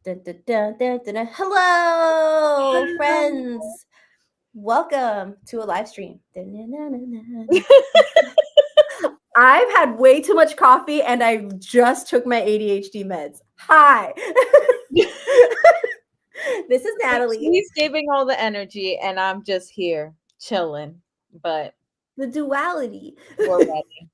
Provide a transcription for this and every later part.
Dun, dun, dun, dun, dun, dun. Hello, friends. Welcome to a live stream. I've had way too much coffee and I just took my ADHD meds. Hi. This is Natalie. He's giving all the energy and I'm just here chilling, but The duality. we're ready.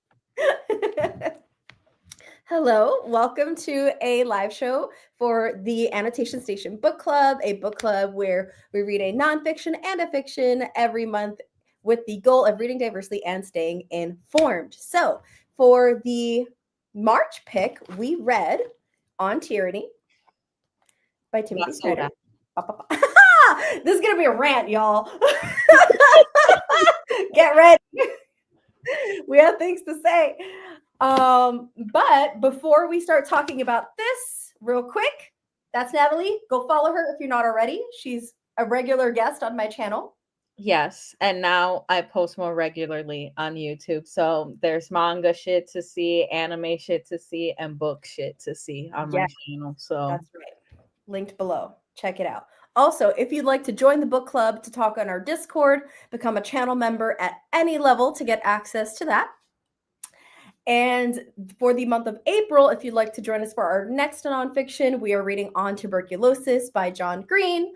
Hello, welcome to a live show for the Annotation Station Book Club, a book club where we read a nonfiction and a fiction every month with the goal of reading diversely and staying informed. So, for the March pick, we read On Tyranny by Timothy Snyder. This is going to be a rant, y'all. Get ready. We have things to say. But before we start talking about this, real quick, that's Natalie. Go follow her if you're not already. She's a regular guest on my channel. Yes, and now I post more regularly on YouTube. So there's manga shit to see, anime shit to see, and book shit to see on my channel. So that's right. Linked below. Check it out. Also, if you'd like to join the book club to talk on our Discord, become a channel member at any level to get access to that. And for the month of April, if you'd like to join us for our next nonfiction, we are reading On Tuberculosis by John Green.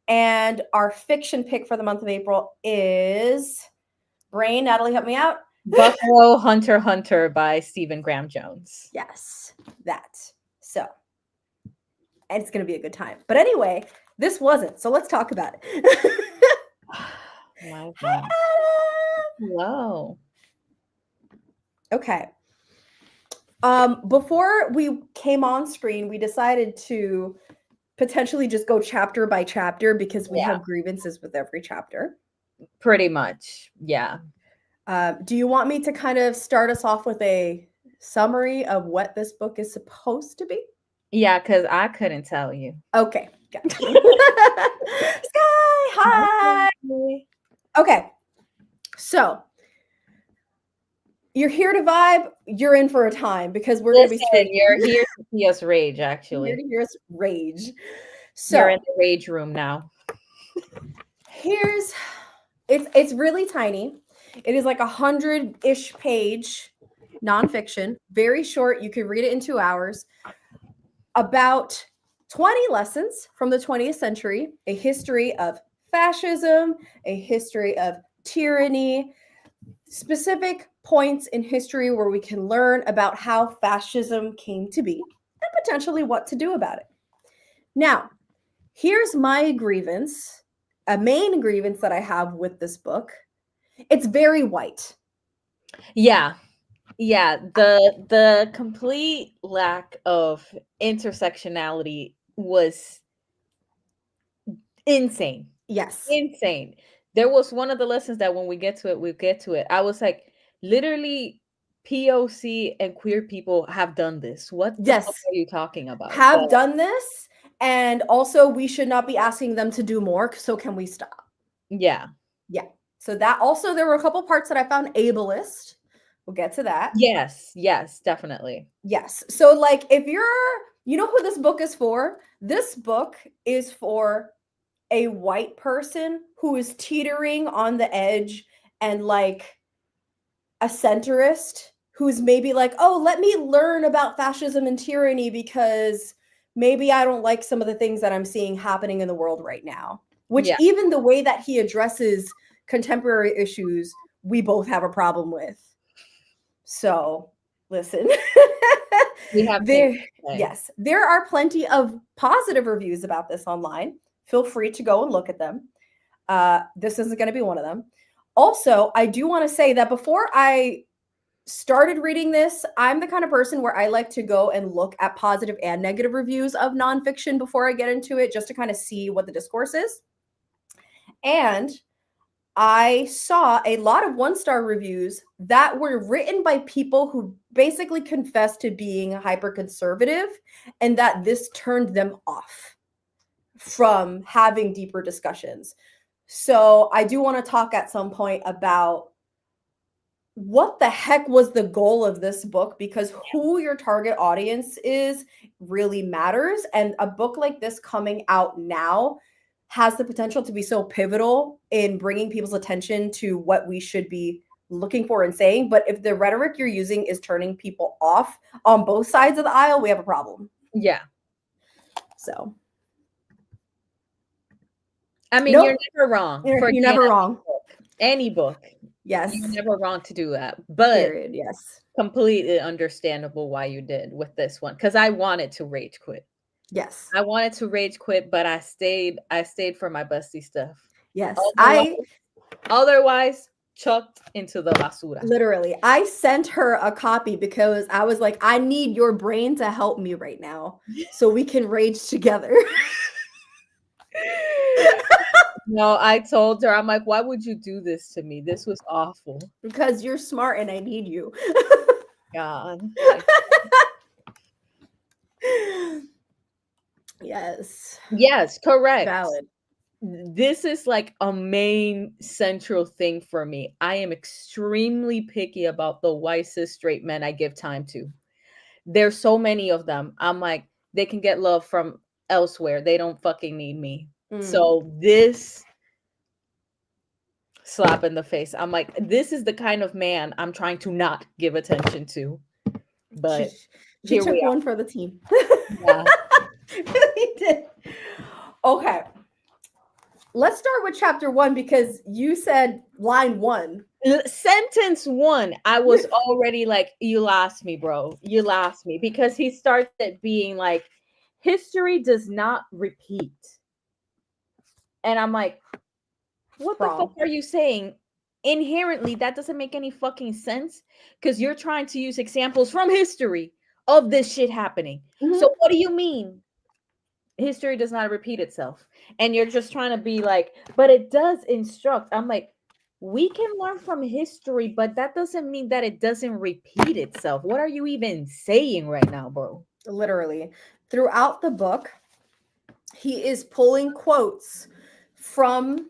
And our fiction pick for the month of April is Brain. Natalie, help me out. Buffalo Hunter Hunter by Stephen Graham Jones. Yes, that. So, and it's going to be a good time. But anyway, this wasn't. So let's talk about it. My God. Hello. Okay. Before we came on screen, we decided to potentially just go chapter by chapter because we have grievances with every chapter. Pretty much, yeah. Do you want me to kind of start us off with a summary of what this book is supposed to be? Yeah, because I couldn't tell you. Okay. Sky high. Okay. So you're here to vibe. You're in for a time because we're going to be straight. You're here to see us rage, actually. You're here to hear us rage. So you're in the rage room now. It's really tiny. It is like 100-ish page nonfiction, very short. You could read it in 2 hours. About 20 lessons from the 20th century, a history of fascism, a history of tyranny, specific points in history where we can learn about how fascism came to be and potentially what to do about it. Now, here's my grievance, a main grievance that I have with this book. It's very white. Yeah. Yeah, the complete lack of intersectionality was insane. Yes. Insane. There was one of the lessons that when we get to it. I was like, literally, POC and queer people have done this. What the fuck are you talking about? Have done this, and also we should not be asking them to do more, so can we stop? Yeah. Yeah. So that also, there were a couple parts that I found ableist. We'll get to that. Yes, definitely. Yes. So like if you know who this book is for? This book is for a white person who is teetering on the edge and like a centrist who's maybe like, oh, let me learn about fascism and tyranny because maybe I don't like some of the things that I'm seeing happening in the world right now. Which even the way that he addresses contemporary issues, we both have a problem with. So listen, there are plenty of positive reviews about this online. Feel free to go and look at them. This isn't going to be one of them. Also, I do want to say that before I started reading this, I'm the kind of person where I like to go and look at positive and negative reviews of nonfiction before I get into it, just to kind of see what the discourse is. And I saw a lot of 1-star reviews that were written by people who basically confessed to being hyper-conservative and that this turned them off from having deeper discussions. So I do want to talk at some point about what the heck was the goal of this book, because who your target audience is really matters. And a book like this coming out now has the potential to be so pivotal in bringing people's attention to what we should be looking for and saying. But if the rhetoric you're using is turning people off on both sides of the aisle, we have a problem. Yeah. So, I mean, you're never wrong. You're never wrong. Any book. Yes. You're never wrong to do that. But period, yes. Completely understandable why you did with this one. Because I wanted to rage quit. Yes. I wanted to rage quit, but I stayed for my bestie stuff. Yes. Otherwise chucked into the basura. Literally. I sent her a copy because I was like, I need your brain to help me right now so we can rage together. No, I told her, I'm like, why would you do this to me? This was awful. Because you're smart and I need you. God. Yes. Yes, correct. Valid. This is like a main central thing for me. I am extremely picky about the white cis straight men I give time to. There's so many of them. I'm like, they can get love from elsewhere. They don't fucking need me. So this slap in the face. I'm like, this is the kind of man I'm trying to not give attention to. But she took one for the team. Yeah. Really did. Okay. Let's start with chapter 1 because you said line 1. Sentence 1, I was already like, you lost me, bro. You lost me. Because he starts at being like, history does not repeat. And I'm like, what the fuck are you saying? Inherently, that doesn't make any fucking sense because you're trying to use examples from history of this shit happening. So what do you mean? History does not repeat itself. And you're just trying to be like, but it does instruct. I'm like, we can learn from history, but that doesn't mean that it doesn't repeat itself. What are you even saying right now, bro? Literally. Throughout the book, he is pulling quotes from,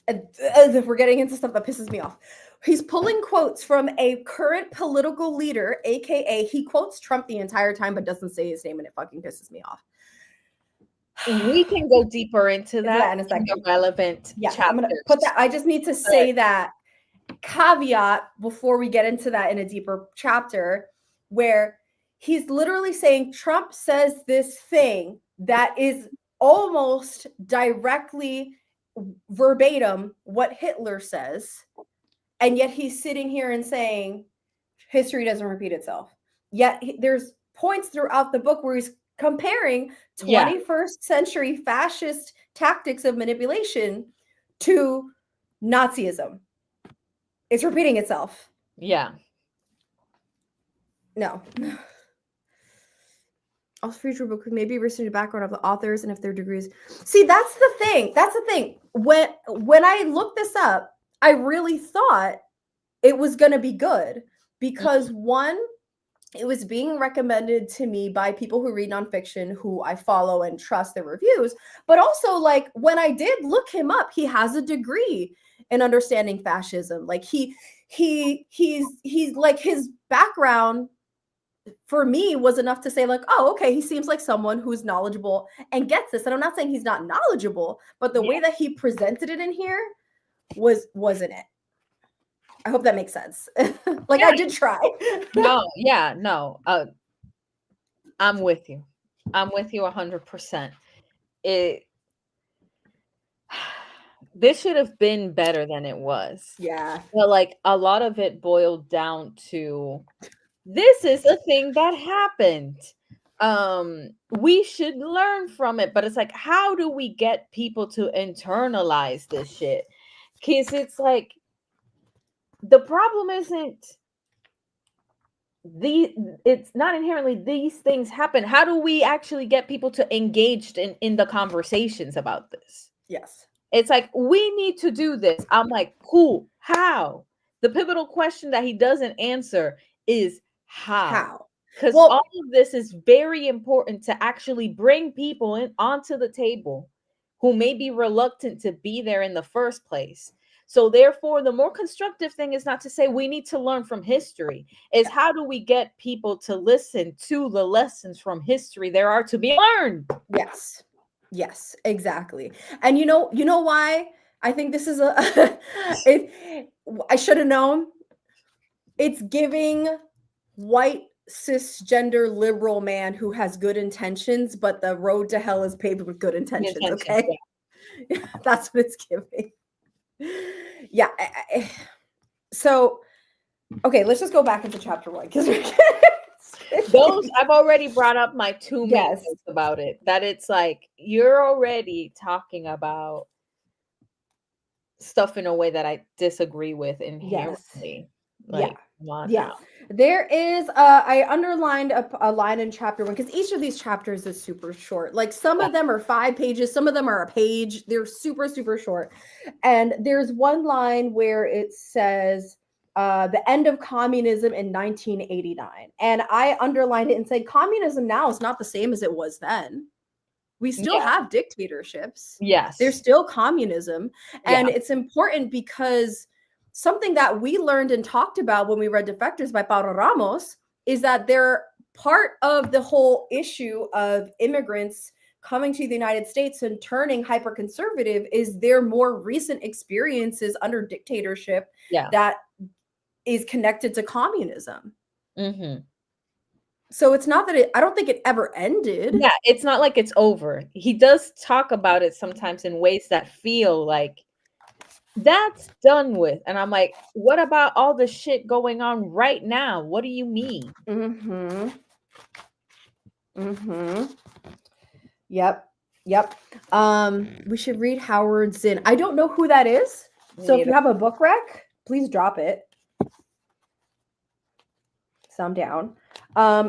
we're getting into stuff that pisses me off. He's pulling quotes from a current political leader, aka he quotes Trump the entire time, but doesn't say his name, and it fucking pisses me off. We can go deeper into that in a second. Relevant chapters. I'm gonna put that. I just need to say that caveat before we get into that in a deeper chapter, where he's literally saying Trump says this thing that is almost directly verbatim what Hitler says, and yet he's sitting here and saying history doesn't repeat itself. Yet there's points throughout the book where he's comparing 21st century fascist tactics of manipulation to Nazism. It's repeating itself. Yeah. No. Also, future book maybe research the background of the authors and if their degrees. See, that's the thing. That's the thing. When I looked this up, I really thought it was going to be good because one, it was being recommended to me by people who read nonfiction, who I follow and trust their reviews. But also, like, when I did look him up, he has a degree in understanding fascism. Like he's like, his background for me was enough to say like, oh, okay, he seems like someone who's knowledgeable and gets this. And I'm not saying he's not knowledgeable, but the way that he presented it in here wasn't it. I hope that makes sense. Like, I did try. No. I'm with you. I'm with you 100%. This should have been better than it was. Yeah. But like a lot of it boiled down to this is a thing that happened. We should learn from it, but it's like, how do we get people to internalize this shit? Because it's like, the problem isn't it's not inherently these things happen. How do we actually get people to engage in the conversations about this? Yes. It's like, we need to do this. I'm like, cool. How? The pivotal question that he doesn't answer is how? Because all of this is very important to actually bring people onto the table who may be reluctant to be there in the first place. So therefore, the more constructive thing is not to say we need to learn from history, is how do we get people to listen to the lessons from history there are to be learned? Yes. Yes, exactly. And you know why I think this is I should have known. It's giving white cisgender liberal man who has good intentions, but the road to hell is paved with good intentions. Intentions, Okay. That's what it's giving. Yeah. So, okay, let's just go back into chapter 1 because those I've already brought up my two main Yes. notes about it. That it's like you're already talking about stuff in a way that I disagree with inherently. Like, come on Yeah. now. There is I underlined a line in chapter 1 because each of these chapters is super short. Like some of them are 5 pages, some of them are a page. They're super, super short. And there's one line where it says the end of communism in 1989. And I underlined it and said communism now is not the same as it was then. We still have dictatorships. Yes. There's still communism. And it's important because something that we learned and talked about when we read Defectors by Paulo Ramos is that they're part of the whole issue of immigrants coming to the United States and turning hyper-conservative is their more recent experiences under dictatorship that is connected to communism. Mm-hmm. So it's not that I don't think it ever ended. Yeah, it's not like it's over. He does talk about it sometimes in ways that feel like that's done with. And I'm like, what about all the shit going on right now? What do you mean? Mm-hmm. Mm-hmm. Yep. We should read Howard Zinn. I don't know who that is. So if you have a book rec, please drop it. So I'm down.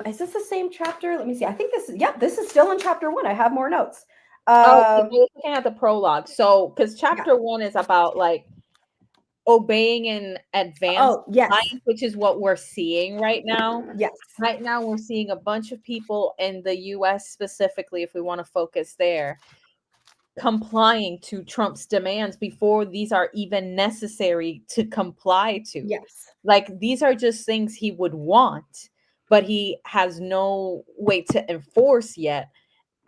Is this the same chapter? Let me see. I think this is still in chapter 1. I have more notes. We're looking at the prologue. So, because chapter 1 is about like obeying in advance, which is what we're seeing right now. Yes. Right now, we're seeing a bunch of people in the US specifically, if we want to focus there, complying to Trump's demands before these are even necessary to comply to. Yes. Like these are just things he would want, but he has no way to enforce yet.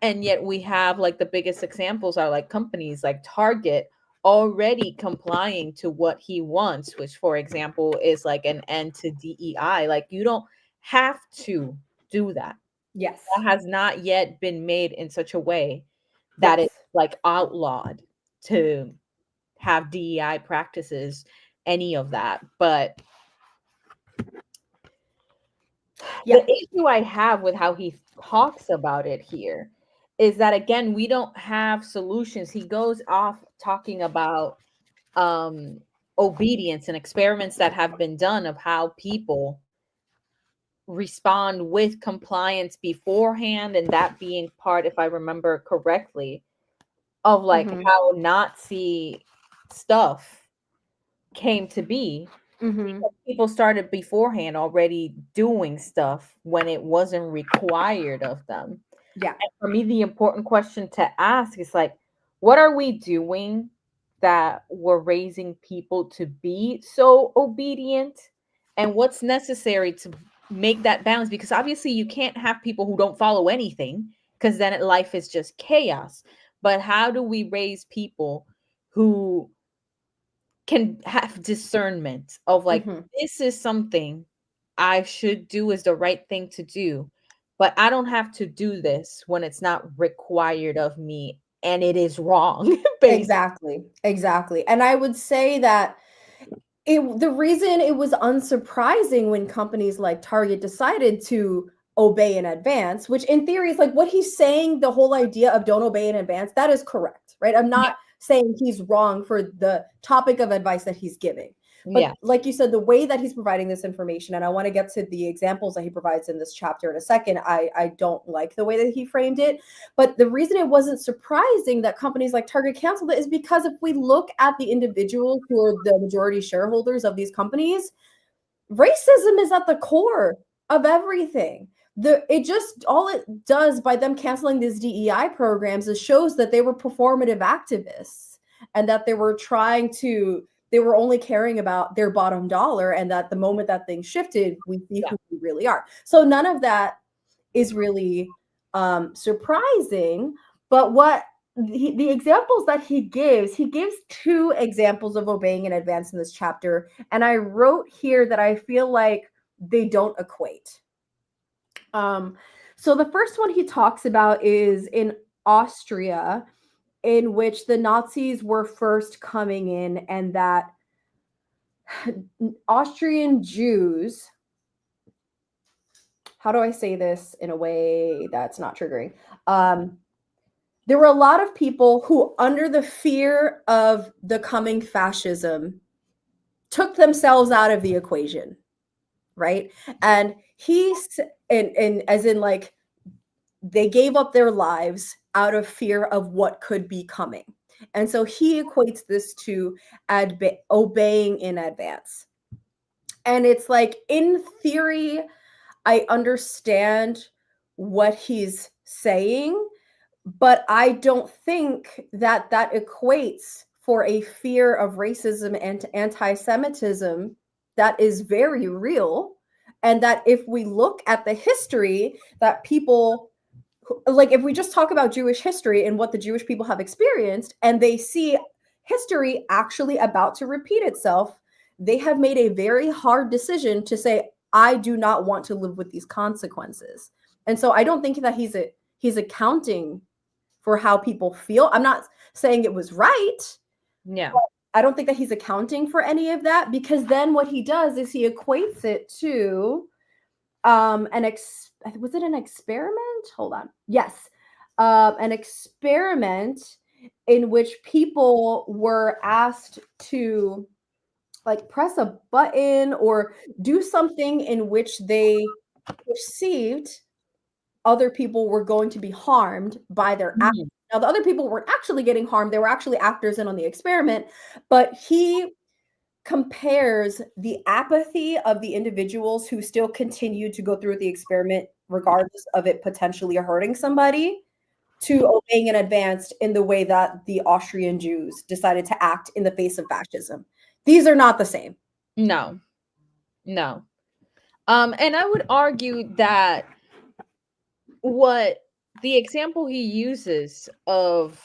And yet we have like the biggest examples are like companies like Target already complying to what he wants, which for example is like an end to DEI. Like you don't have to do that. Yes. That has not yet been made in such a way that it's like outlawed to have DEI practices, any of that. But the issue I have with how he talks about it here is that again, we don't have solutions. He goes off talking about obedience and experiments that have been done of how people respond with compliance beforehand, and that being part, if I remember correctly, of like how Nazi stuff came to be. People started beforehand already doing stuff when it wasn't required of them. Yeah. And for me, the important question to ask is like, what are we doing that we're raising people to be so obedient? And what's necessary to make that balance? Because obviously you can't have people who don't follow anything, because then life is just chaos. But how do we raise people who can have discernment of like, this is something I should do is the right thing to do, but I don't have to do this when it's not required of me and it is wrong. Exactly. And I would say that the reason it was unsurprising when companies like Target decided to obey in advance, which in theory is like what he's saying, the whole idea of don't obey in advance, that is correct, right? I'm not saying he's wrong for the topic of advice that he's giving. But like you said, the way that he's providing this information, and I want to get to the examples that he provides in this chapter in a second, I don't like the way that he framed it. But the reason it wasn't surprising that companies like Target canceled it is because if we look at the individuals who are the majority shareholders of these companies, racism is at the core of everything. All it does by them canceling these DEI programs is shows that they were performative activists and that they were trying to they were only caring about their bottom dollar, and that the moment that things shifted, we see who we really are. So none of that is really surprising. But what the examples that he gives 2 examples of obeying in advance in this chapter. And I wrote here that I feel like they don't equate. So the first one he talks about is in Austria, in which the Nazis were first coming in, and that Austrian Jews, how do I say this in a way that's not triggering? There were a lot of people who, under the fear of the coming fascism, took themselves out of the equation, right? And and as in, like, they gave up their lives out of fear of what could be coming. And so he equates this to obeying in advance. And it's like, in theory, I understand what he's saying, but I don't think that that equates for a fear of racism and anti-Semitism that is very real. And that if we look at the history that people, like, if we just talk about Jewish history and what the Jewish people have experienced, and they see history actually about to repeat itself, they have made a very hard decision to say, I do not want to live with these consequences. And so I don't think that he's accounting for how people feel. I'm not saying it was right. Yeah. I don't think that he's accounting for any of that, because then what he does is he equates it to was it an experiment? Hold on. Yes. An experiment in which people were asked to, like, press a button or do something in which they perceived other people were going to be harmed by their actions. Now, the other people weren't actually getting harmed. They were actually actors in on the experiment, but he compares the apathy of the individuals who still continued to go through the experiment, regardless of it potentially hurting somebody, to obeying in advance in the way that the Austrian Jews decided to act in the face of fascism. These are not the same. No. And I would argue that what the example he uses of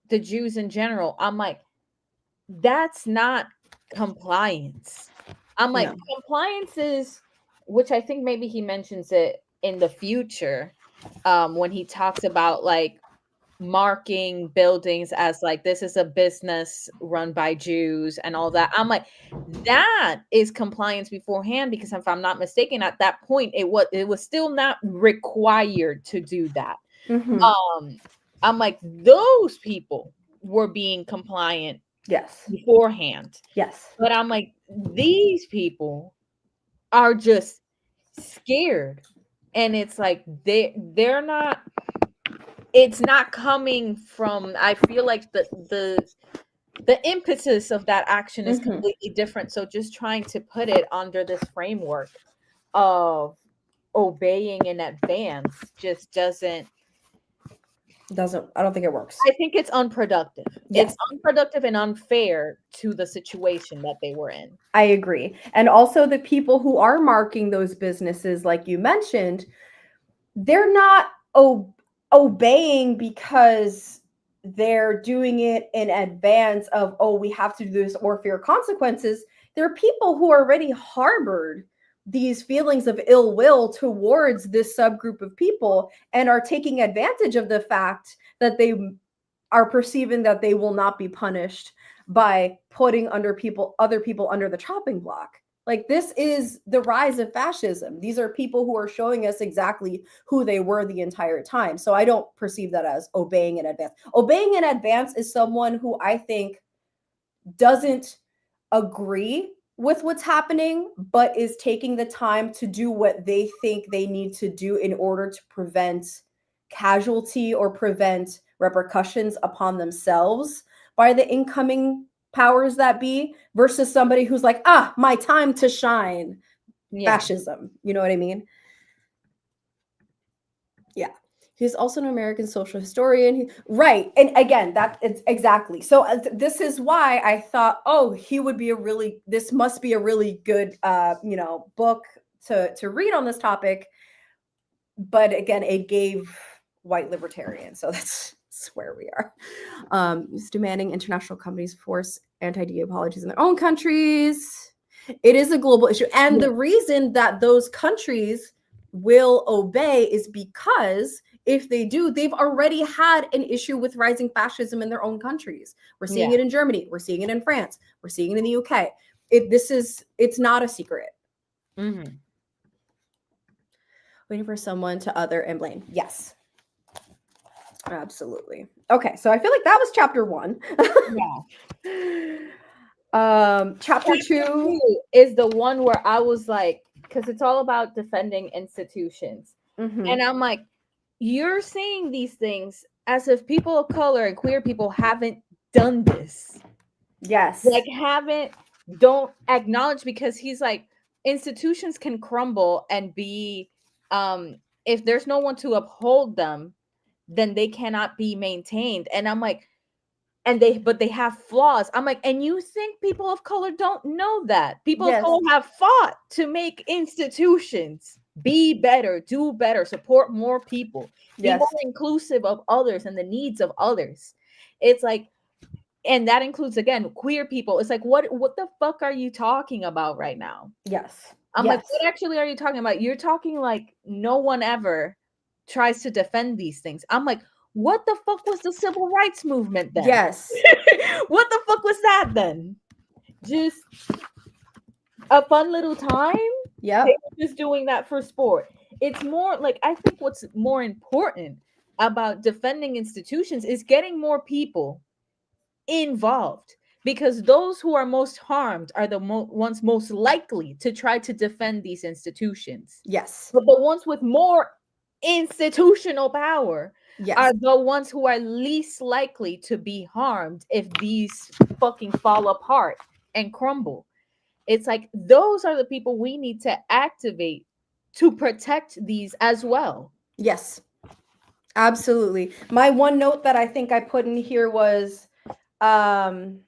the Jews in general, I'm like, that's not compliance. I'm like, compliance is, which I think maybe he mentions it in the future, when he talks about, like, marking buildings as, like, this is a business run by Jews and all that. I'm like, that is compliance beforehand, because if I'm not mistaken, at that point it was still not required to do that. I'm like, those people were being compliant beforehand. Yes. But I'm like, these people are just scared, and it's like they're not, it's not coming from, I feel like the impetus of that action is completely different. So just trying to put it under this framework of obeying in advance just doesn't, I don't think it works. I think it's unproductive. It's unproductive and unfair to the situation that they were in. I agree. And also, the people who are marking those businesses, like you mentioned, they're not obeying because they're doing it in advance of, oh, we have to do this or fear consequences. There are people who already harbored these feelings of ill will towards this subgroup of people and are taking advantage of the fact that they are perceiving that they will not be punished by putting other people under the chopping block. Like, this is the rise of fascism. These are people who are showing us exactly who they were the entire time. So I don't perceive that as obeying in advance. Obeying in advance is someone who I think doesn't agree with what's happening, but is taking the time to do what they think they need to do in order to prevent casualty or prevent repercussions upon themselves by the incoming powers that be, versus somebody who's like, my time to shine. Fascism. You know what I mean? Yeah. He's also an American social historian. Right. And again, it's exactly. So this is why I thought, oh, this must be a really good, book to read on this topic. But again, it gave white libertarians. So that's where we are. He's demanding international companies force anti-DA policies in their own countries. It is a global issue. And the reason that those countries will obey is because if they do, they've already had an issue with rising fascism in their own countries. We're seeing it in Germany. We're seeing it in France. We're seeing it in the UK. It's not a secret. Mm-hmm. Waiting for someone to other and blame. Yes. Absolutely. Okay, so I feel like that was chapter 1. Chapter 2 is the one where I was like, because it's all about defending institutions. Mm-hmm. And I'm like, you're saying these things as if people of color and queer people haven't done this. Yes. Like don't acknowledge, because he's like, institutions can crumble and be, if there's no one to uphold them, then they cannot be maintained. And I'm like, but they have flaws. I'm like, and you think people of color don't know that? People of color have fought to make institutions be better, do better, support more people, be more inclusive of others and the needs of others. It's like, and that includes, again, queer people. It's like, what the fuck are you talking about right now? Yes. I'm like, what actually are you talking about? You're talking like no one ever tries to defend these things. I'm like, what the fuck was the civil rights movement then? Yes. What the fuck was that then? Just a fun little time? Yeah. They were just doing that for sport. It's more like, I think what's more important about defending institutions is getting more people involved, because those who are most harmed are the ones most likely to try to defend these institutions. Yes. But the ones with more institutional power are the ones who are least likely to be harmed if these fucking fall apart and crumble. It's like, those are the people we need to activate to protect these as well. Yes, absolutely. My one note that I think I put in here was, the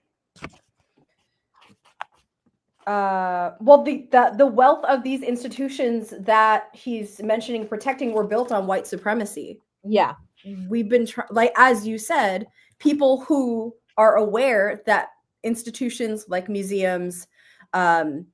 wealth of these institutions that he's mentioning protecting were built on white supremacy. Yeah. We've been like, as you said, people who are aware that institutions like museums, and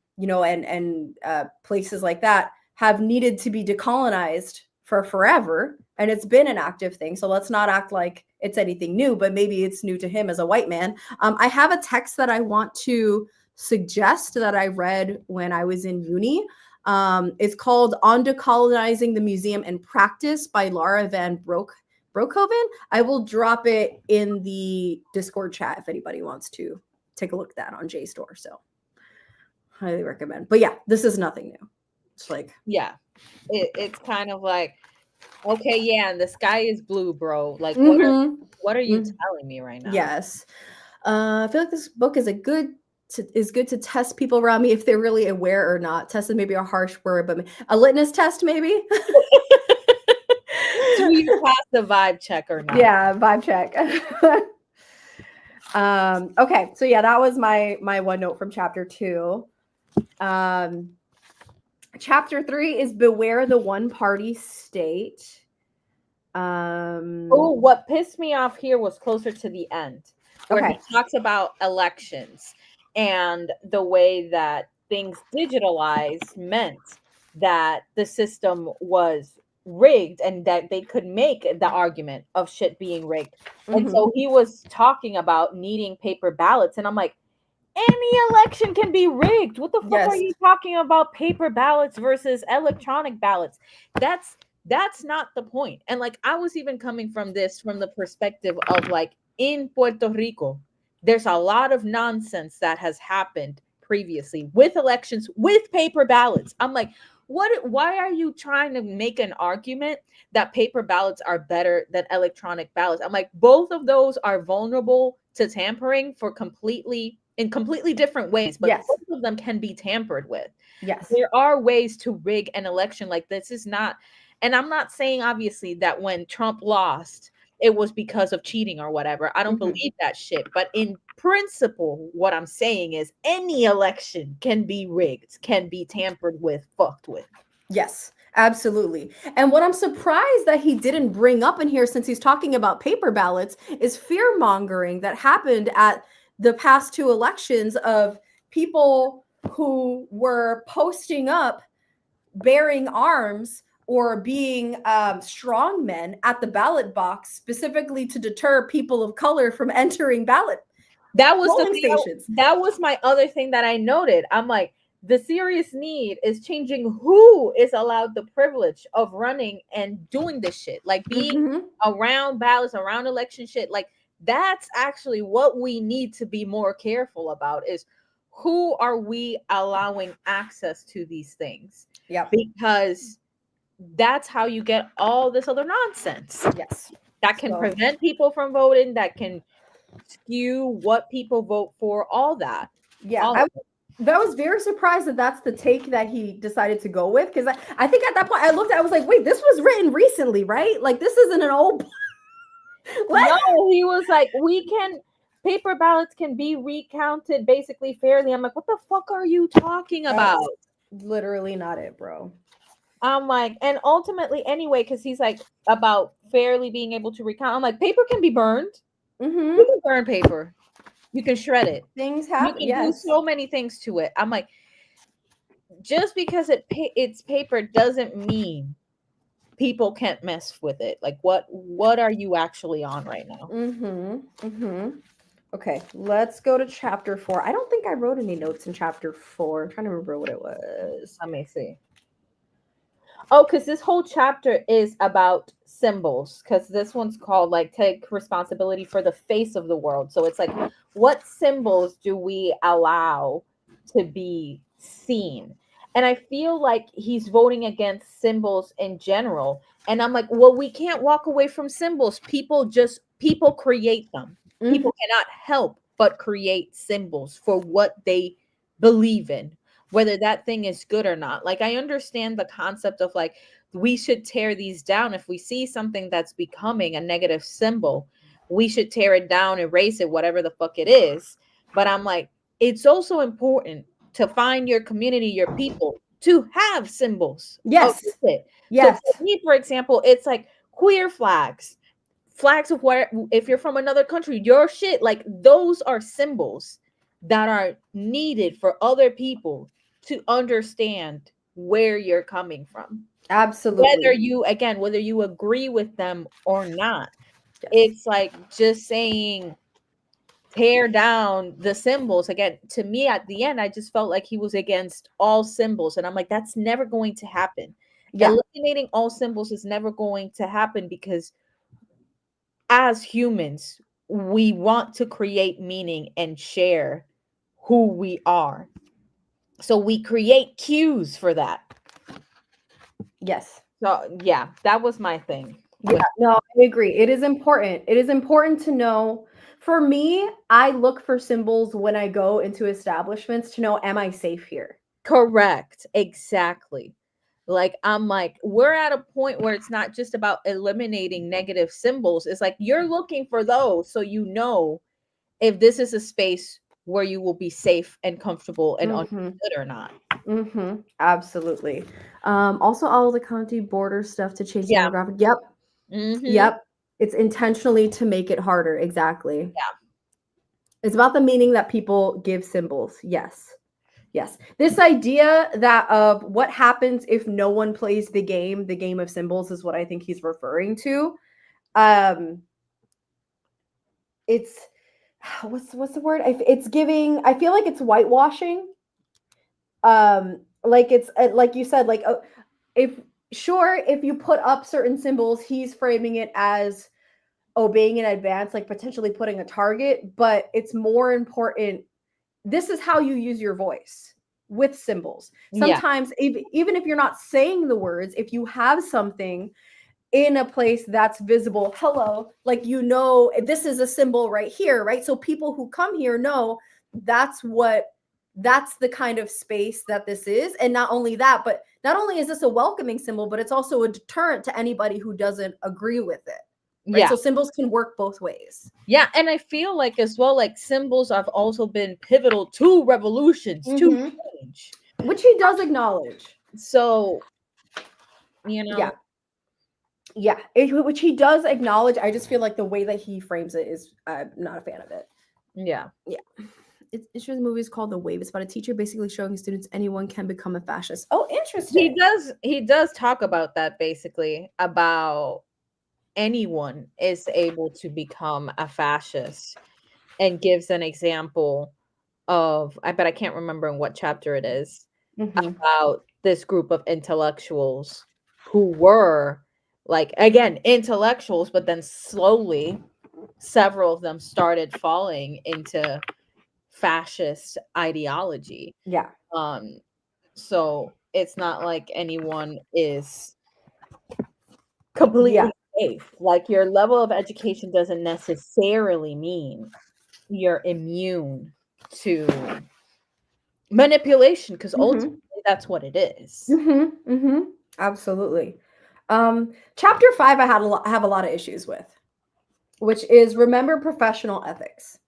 places like that have needed to be decolonized for forever, and it's been an active thing. So let's not act like it's anything new, but maybe it's new to him as a white man. I have a text that I want to suggest that I read when I was in uni. It's called On Decolonizing the Museum in Practice by Laura Van Broekhoven. I will drop it in the Discord chat if anybody wants to take a look at that on JSTOR. So highly recommend. But yeah, this is nothing new. It's like, yeah, it's kind of like, okay, yeah, and the sky is blue, bro. Like, what are you telling me right now? Yes. I feel like this book is good to test people around me if they're really aware or not. Test is maybe a harsh word, but a litmus test maybe. Do you pass the vibe check or not? Yeah, vibe check. Okay, so yeah, that was my one note from chapter 2. Chapter 3 is Beware the One-Party State. What pissed me off here was closer to the end, where he talks about elections and the way that things digitalized meant that the system was rigged and that they could make the argument of shit being rigged. And so he was talking about needing paper ballots, and I'm like, any election can be rigged. What the fuck are you talking about paper ballots versus electronic ballots? That's not the point. And like, I was even coming from the perspective of like, in Puerto Rico, there's a lot of nonsense that has happened previously with elections, with paper ballots. I'm like, why are you trying to make an argument that paper ballots are better than electronic ballots? I'm like, both of those are vulnerable to tampering in completely different ways, but both of them can be tampered with. Yes. There are ways to rig an election. Like, this is not, And I'm not saying obviously that when Trump lost, it was because of cheating or whatever. I don't believe that shit. But in principle, what I'm saying is any election can be rigged, can be tampered with, fucked with. Yes, absolutely. And what I'm surprised that he didn't bring up in here, since he's talking about paper ballots, is fear mongering that happened at the past 2 elections of people who were posting up bearing arms or being strong men at the ballot box, specifically to deter people of color from entering ballot That was polling stations. That was my other thing that I noted. I'm like, the serious need is changing who is allowed the privilege of running and doing this shit, like being around ballots, around election shit. Like, that's actually what we need to be more careful about, is who are we allowing access to these things? Yeah, because that's how you get all this other nonsense. Yes, that can prevent people from voting, that can skew what people vote for, all that. Yeah, that was very surprised that that's the take that he decided to go with, because I think at that point I looked at, I was like, wait, this was written recently, right? Like, this isn't an old No, he was like, paper ballots can be recounted basically fairly. I'm like, what the fuck are you talking about? Literally not it, bro. I'm like, and ultimately anyway, because he's like about fairly being able to recount. I'm like, paper can be burned. You can burn paper. You can shred it. Things happen. You can do so many things to it. I'm like, just because it's paper doesn't mean people can't mess with it. Like, what are you actually on right now? Okay, let's go to chapter 4. I don't think I wrote any notes in chapter 4. I'm trying to remember what it was. Let me see. Oh, because this whole chapter is about symbols, because this one's called like take responsibility for the face of the world. So it's like, what symbols do we allow to be seen? And I feel like he's voting against symbols in general. And I'm like, well, we can't walk away from symbols. People create them. People cannot help but create symbols for what they believe in, whether that thing is good or not. Like, I understand the concept of like, we should tear these down. If we see something that's becoming a negative symbol, we should tear it down, erase it, whatever the fuck it is. But I'm like, it's also important to find your community, your people, to have symbols. Yes. Yes. So for me, for example, it's like queer flags of where, if you're from another country, your shit, like, those are symbols that are needed for other people to understand where you're coming from. Absolutely. Whether you agree with them or not. Yes. It's like just saying tear down the symbols. Again, to me at the end, I just felt like he was against all symbols. And I'm like, that's never going to happen. Yeah. Eliminating all symbols is never going to happen, because as humans, we want to create meaning and share who we are. So we create cues for that. Yes. So yeah, that was my thing. Yeah, no, I agree. It is important. It is important to know. For me, I look for symbols when I go into establishments to know, am I safe here? Correct. Exactly. Like, I'm like, we're at a point where it's not just about eliminating negative symbols. It's like, you're looking for those so you know if this is a space where you will be safe and comfortable and understood or not. Absolutely. Also, all the county border stuff to change demographic. Yep. Yep. It's intentionally to make it harder. Exactly. Yeah. It's about the meaning that people give symbols. Yes. Yes. This idea that of what happens if no one plays the game of symbols, is what I think he's referring to. It's what's the word? It's giving, I feel like it's whitewashing. Like, it's like you said, like, if you put up certain symbols, he's framing it as obeying in advance, like potentially putting a target, but it's more important. This is how you use your voice with symbols. Sometimes, even if you're not saying the words, if you have something in a place that's visible, like, this is a symbol right here, right? So people who come here know that's the kind of space that this is. And not only that, but not only is this a welcoming symbol, but it's also a deterrent to anybody who doesn't agree with it. Right? Yeah. So symbols can work both ways. Yeah, and I feel like as well, like symbols have also been pivotal to revolutions, to change. Which he does acknowledge. So, you know. Yeah, which he does acknowledge. I just feel like the way that he frames it is, I'm not a fan of it. Yeah. It's the movie is called The Wave. It's about a teacher basically showing his students anyone can become a fascist. Oh, interesting. He does talk about that, basically, about anyone is able to become a fascist, and gives an example of, I bet I can't remember in what chapter it is, about this group of intellectuals who were like, again, intellectuals, but then slowly several of them started falling into fascist ideology. Yeah. So it's not like anyone is completely safe. Like, your level of education doesn't necessarily mean you're immune to manipulation, because ultimately that's what it is. Absolutely. Chapter 5 I have a lot of issues with, which is remember professional ethics.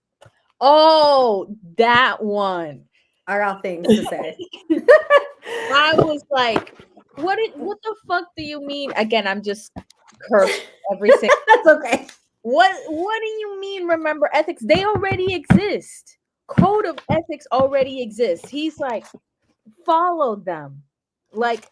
Oh, that one. I got things to say. I was like, what the fuck do you mean? Again, I'm just cursed every single. That's okay. What do you mean remember ethics? They already exist. Code of ethics already exists. He's like, follow them. Like,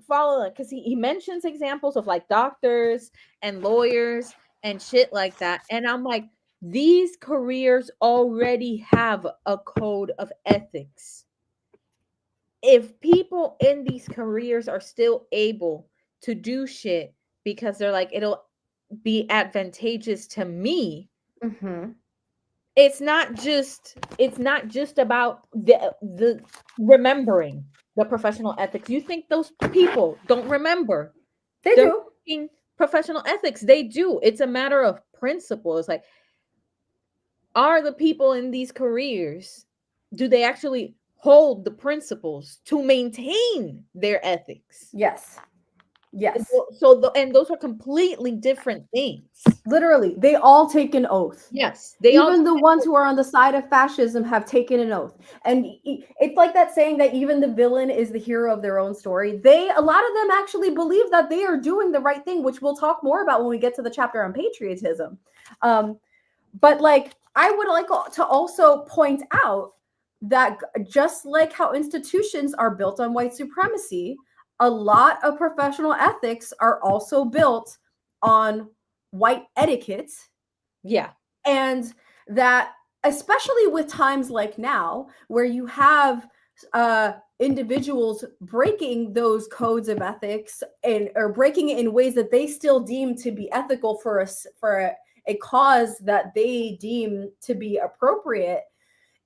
follow it, because he mentions examples of like doctors and lawyers and shit like that. And I'm like, these careers already have a code of ethics. If people in these careers are still able to do shit because they're like, it'll be advantageous to me, it's not just about the remembering the professional ethics. You think those people don't remember? They do. Professional ethics. They do. It's a matter of principle. It's like, are the people in these careers, do they actually hold the principles to maintain their ethics? Yes. And those are completely different things. Literally, they all take an oath. Yes, even the ones who are on the side of fascism have taken an oath. And it's like that saying that even the villain is the hero of their own story. A lot of them actually believe that they are doing the right thing, which we'll talk more about when we get to the chapter on patriotism. But like, I would like to also point out that just like how institutions are built on white supremacy, a lot of professional ethics are also built on white etiquette. Yeah. And that, especially with times like now, where you have individuals breaking those codes of ethics or breaking it in ways that they still deem to be ethical for a cause that they deem to be appropriate.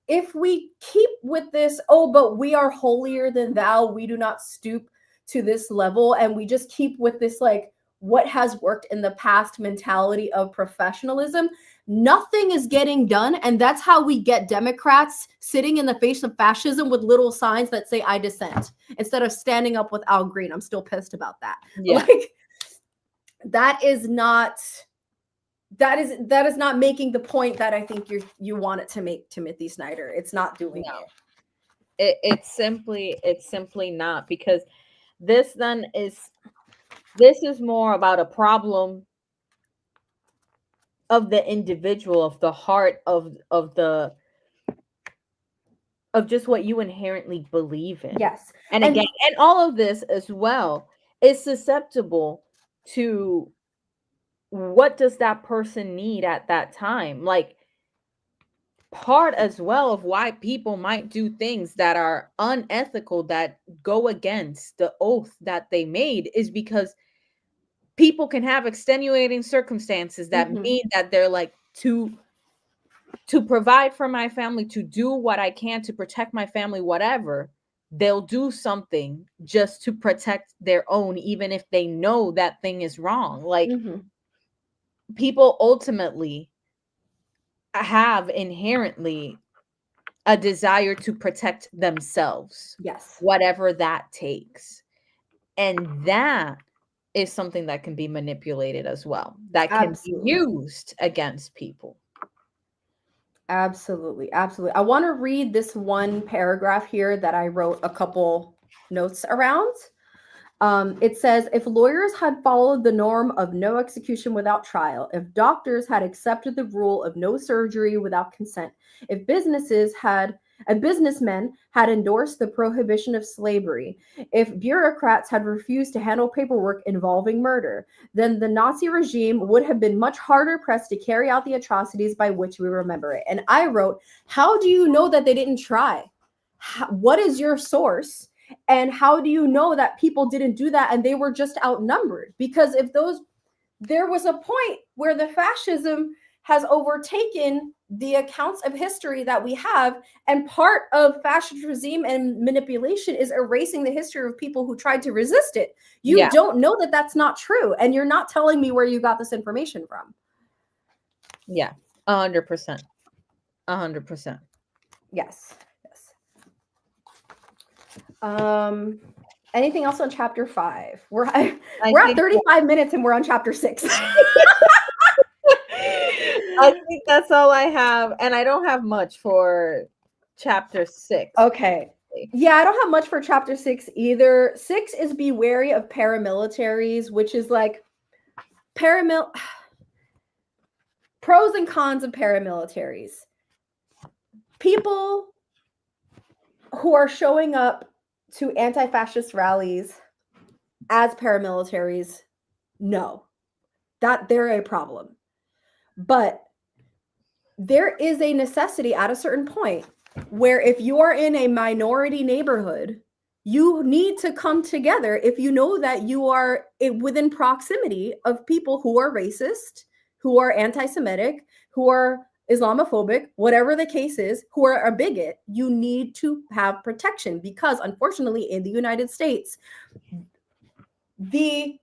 If we keep with this, but we are holier than thou, we do not stoop to this level, and we just keep with this like what has worked in the past mentality of professionalism, nothing is getting done. And that's how we get Democrats sitting in the face of fascism with little signs that say I dissent, instead of standing up with Al Green. I'm still pissed about that. Yeah. Like, that is not making the point that I think you want it to make, Timothy Snyder. It's not doing it. It's simply not, because this is more about a problem of the individual, of the heart of just what you inherently believe in. Yes. And again, and all of this as well is susceptible to what does that person need at that time. Like, part as well of why people might do things that are unethical, that go against the oath that they made, is because people can have extenuating circumstances that mean that they're like, to provide for my family, to do what I can to protect my family, whatever, they'll do something just to protect their own, even if they know that thing is wrong. Like, people ultimately have inherently a desire to protect themselves. Yes. Whatever that takes. And that is something that can be manipulated as well, that can Absolutely. be used against people. Absolutely. Absolutely. I want to read this one paragraph here that I wrote a couple notes around. It says, if lawyers had followed the norm of no execution without trial, if doctors had accepted the rule of no surgery without consent, if businessmen had endorsed the prohibition of slavery, if bureaucrats had refused to handle paperwork involving murder, then the Nazi regime would have been much harder pressed to carry out the atrocities by which we remember it. And I wrote, how do you know that they didn't try? What is your source? And how do you know that people didn't do that and they were just outnumbered? Because there was a point where the fascism has overtaken the accounts of history that we have, and part of fascist regime and manipulation is erasing the history of people who tried to resist it. You don't know that that's not true, and you're not telling me where you got this information from. Yeah, 100%. 100%. Yes. Anything else on chapter 5? We're at 35 minutes and we're on chapter 6. I think that's all I have, and I don't have much for chapter 6. Okay. Yeah, I don't have much for chapter 6 either. 6 is be wary of paramilitaries, which is like pros and cons of paramilitaries. People who are showing up to anti-fascist rallies as paramilitaries know that they're a problem. But there is a necessity at a certain point where if you are in a minority neighborhood, you need to come together if you know that you are within proximity of people who are racist, who are anti-Semitic, who are Islamophobic, whatever the case is, who are a bigot. You need to have protection because, unfortunately, in the United States, the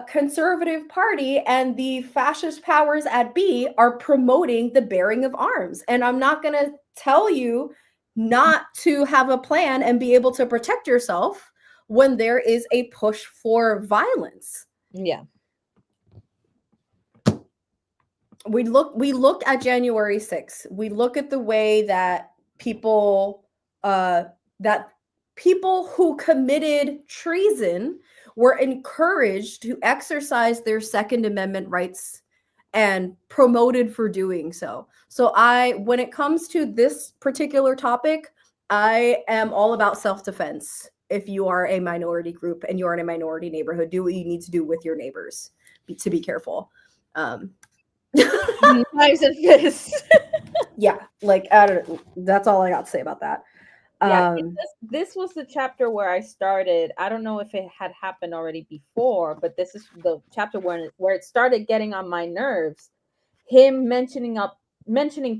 conservative party and the fascist powers at B are promoting the bearing of arms. And I'm not going to tell you not to have a plan and be able to protect yourself when there is a push for violence. Yeah. We look at January 6th. We look at the way that people who committed treason were encouraged to exercise their Second Amendment rights and promoted for doing so. So when it comes to this particular topic, I am all about self-defense. If you are a minority group and you're in a minority neighborhood, do what you need to do with your neighbors to be careful. Knives and fists. Yeah, that's all I got to say about that. Yeah, this was the chapter where I started. I don't know if it had happened already before, but this is the chapter where it started getting on my nerves. Him mentioning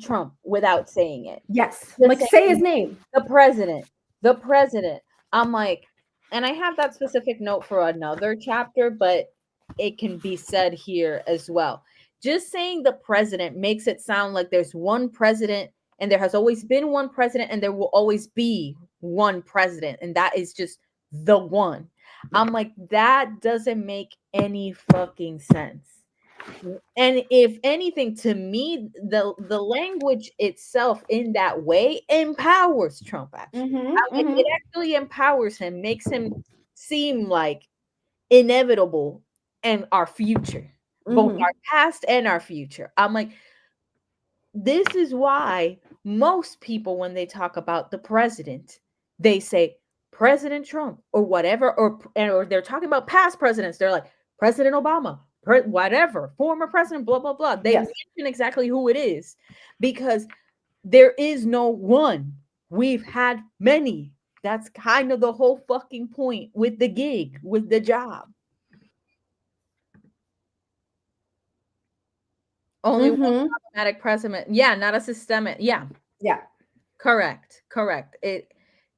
Trump without saying it. Yes, like say his name. The president. I'm like, and I have that specific note for another chapter, but it can be said here as well. Just saying the president makes it sound like there's one president and there has always been one president and there will always be one president. And that is just the one. I'm like, that doesn't make any fucking sense. And if anything, to me, the language itself in that way empowers Trump. Actually, it actually empowers him, makes him seem like inevitable in our future, both our past and our future. I'm like, this is why most people, when they talk about the president, they say President Trump or whatever, or they're talking about past presidents. They're like President Obama, whatever, former president, blah, blah, blah. They mention exactly who it is because there is no one. We've had many. That's kind of the whole fucking point with the gig, with the job. Only one problematic president. Yeah, not a systemic. Yeah. Yeah. Correct.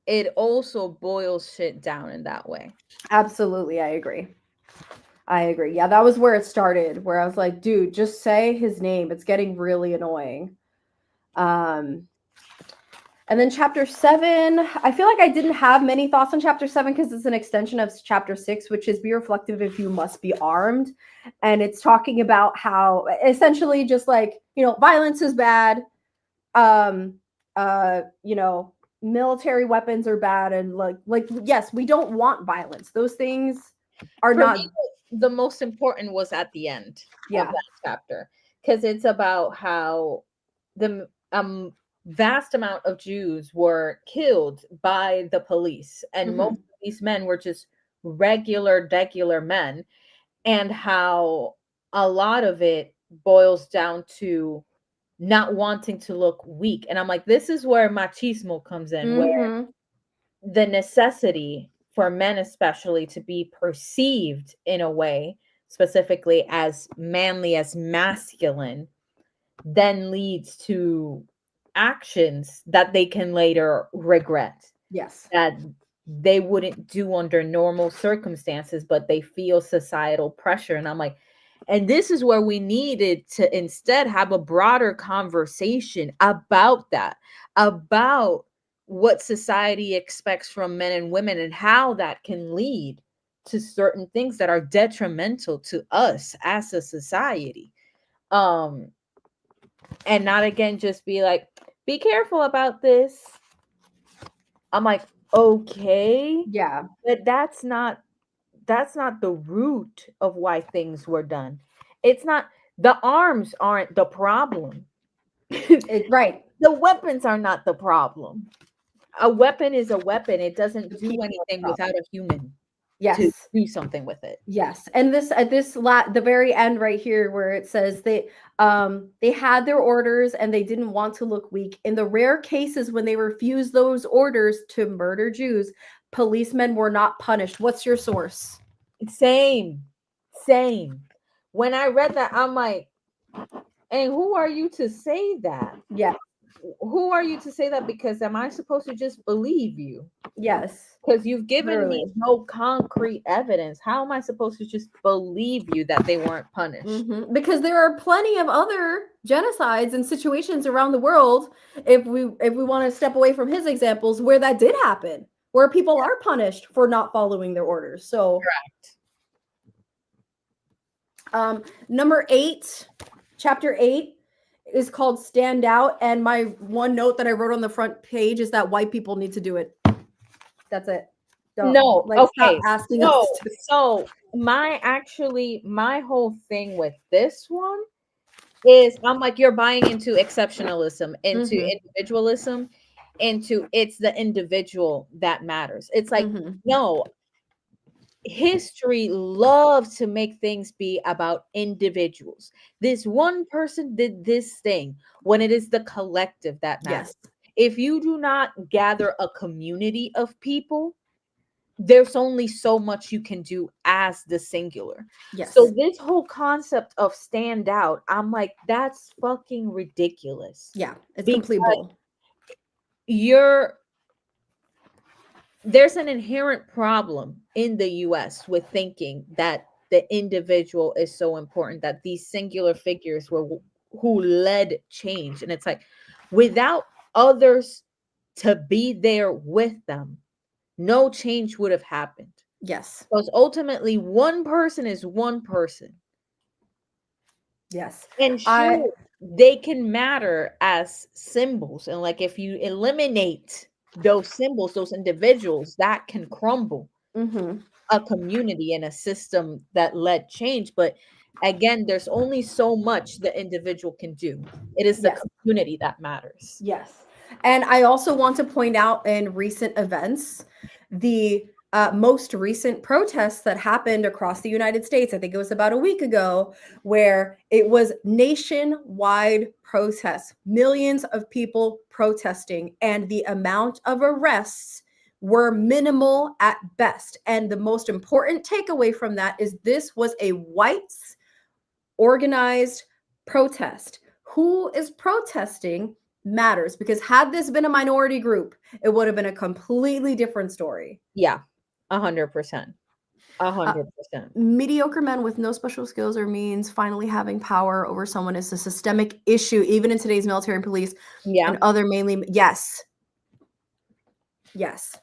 It also boils shit down in that way. Absolutely. I agree. Yeah, that was where it started, where I was like, dude, just say his name. It's getting really annoying. And And then chapter 7, I feel like I didn't have many thoughts on chapter 7 because it's an extension of chapter 6, which is be reflective if you must be armed. And it's talking about how essentially just like, violence is bad. Military weapons are bad. And like, yes, we don't want violence. Those things are For not. me, the most important was at the end Yeah. of that chapter, because it's about how the vast amount of Jews were killed by the police, and most of these men were just regular men, and how a lot of it boils down to not wanting to look weak. And I'm like, this is where machismo comes in, where the necessity for men especially to be perceived in a way specifically as manly, as masculine, then leads to actions that they can later regret. Yes. That they wouldn't do under normal circumstances, but they feel societal pressure. And I'm like, and this is where we needed to instead have a broader conversation about that, about what society expects from men and women and how that can lead to certain things that are detrimental to us as a society. And not again just be like, be careful about this. I'm like, okay. Yeah. But that's not the root of why things were done. It's not, the arms aren't the problem. Right. The weapons are not the problem. A weapon is a weapon. It doesn't do anything without a human to do something with it. Yes. And the very end right here where it says they had their orders and they didn't want to look weak. In the rare cases when they refused those orders to murder Jews, policemen were not punished. What's your source? Same. When I read that, I'm like, and who are you to say that? Yeah. Who are you to say that? Because am I supposed to just believe you? Yes. Because you've given me no concrete evidence. How am I supposed to just believe you that they weren't punished? Because there are plenty of other genocides and situations around the world, if we want to step away from his examples, where that did happen, where people are punished for not following their orders. So number 8, chapter 8 is called Stand Out. And my one note that I wrote on the front page is that white people need to do it. That's it. Stop asking us to. So my whole thing with this one is, I'm like, you're buying into exceptionalism, into individualism, into it's the individual that matters. It's like, no, history loves to make things be about individuals. This one person did this thing, when it is the collective that matters. Yes. If you do not gather a community of people, there's only so much you can do as the singular. Yes. So this whole concept of stand out, I'm like, that's fucking ridiculous. Yeah, it's completely bull. There's an inherent problem in the US with thinking that the individual is so important, that these singular figures were who led change. And it's like, without others to be there with them, no change would have happened. Yes. Because ultimately, one person is one person. Yes. And sure, they can matter as symbols. And like, if you eliminate those symbols, those individuals, that can crumble a community and a system that led change. But again, there's only so much the individual can do. It is the community that matters. Yes. And I also want to point out, in recent events, the most recent protests that happened across the United States, I think it was about a week ago, where it was nationwide protests, millions of people protesting, and the amount of arrests were minimal at best. And the most important takeaway from that is this was a whites organized protest. Who is protesting matters, because had this been a minority group, it would have been a completely different story. Yeah, 100%. 100%. Mediocre men with no special skills or means finally having power over someone is a systemic issue, even in today's military and police and other mainly. Yes. Yes.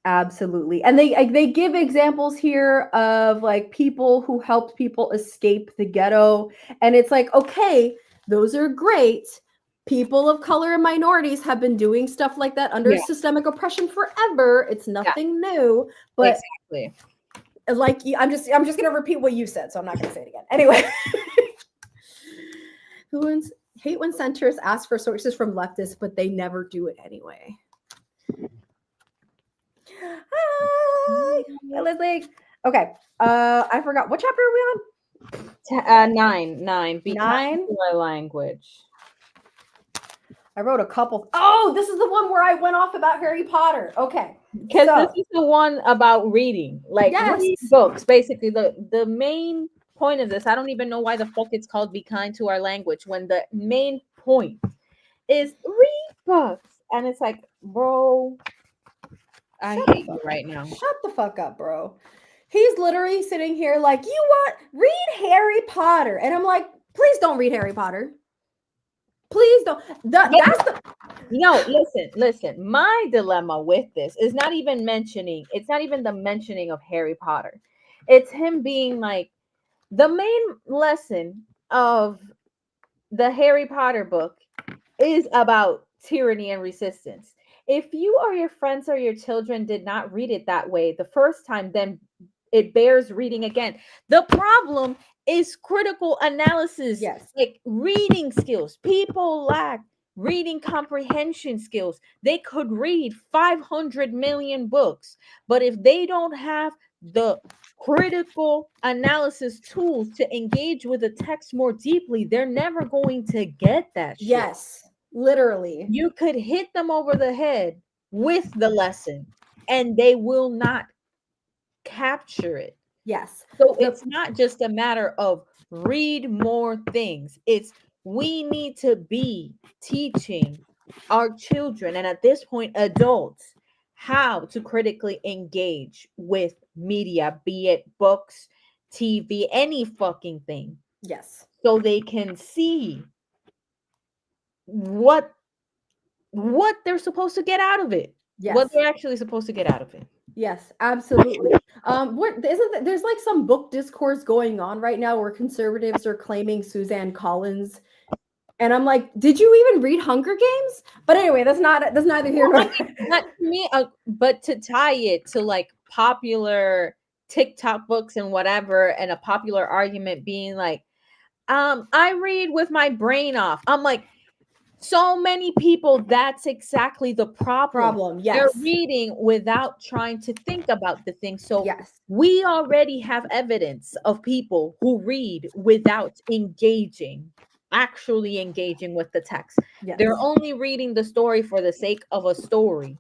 Absolutely. And they give examples here of like people who helped people escape the ghetto, and it's like, okay, those are great. People of color and minorities have been doing stuff like that under systemic oppression forever. It's nothing new, but exactly. Like I'm just going to repeat what you said, so I'm not going to say it again. Anyway. Hate when centers ask for sources from leftists, but they never do it anyway. Hi. Leslie. Okay. I forgot. What chapter are we on? 9. Be 9. kind to our language. I wrote a couple. Oh, this is the one where I went off about Harry Potter. Okay. Because this is the one about reading. Like read books. Basically, the main point of this, I don't even know why the fuck it's called Be Kind to Our Language, when the main point is read books. And it's like, bro, I hate you right now. Shut the fuck up, bro. He's literally sitting here like, read Harry Potter. And I'm like, please don't read Harry Potter. Please don't. No, listen. My dilemma with this is not even the mentioning of Harry Potter. It's him being like, the main lesson of the Harry Potter book is about tyranny and resistance. If you or your friends or your children did not read it that way the first time, then it bears reading again. The problem is critical analysis, like reading skills. People lack reading comprehension skills. They could read 500 million books, but if they don't have the critical analysis tools to engage with the text more deeply, they're never going to get that shit. Yes, literally. You could hit them over the head with the lesson and they will not capture it. Yes. So it's not just a matter of read more things. It's we need to be teaching our children, and at this point adults, how to critically engage with media, be it books, TV, any fucking thing. Yes. So they can see what they're supposed to get out of it. Yes. What they're actually supposed to get out of it. Yes, absolutely. There's like some book discourse going on right now where conservatives are claiming Suzanne Collins, and I'm like, did you even read Hunger Games? But anyway, that's neither here nor there. Not to me, but to tie it to like popular TikTok books and whatever, and a popular argument being like, I read with my brain off. I'm like, so many people, that's exactly the problem. Yes. They're reading without trying to think about the thing. So we already have evidence of people who read without actually engaging with the text. Yes. They're only reading the story for the sake of a story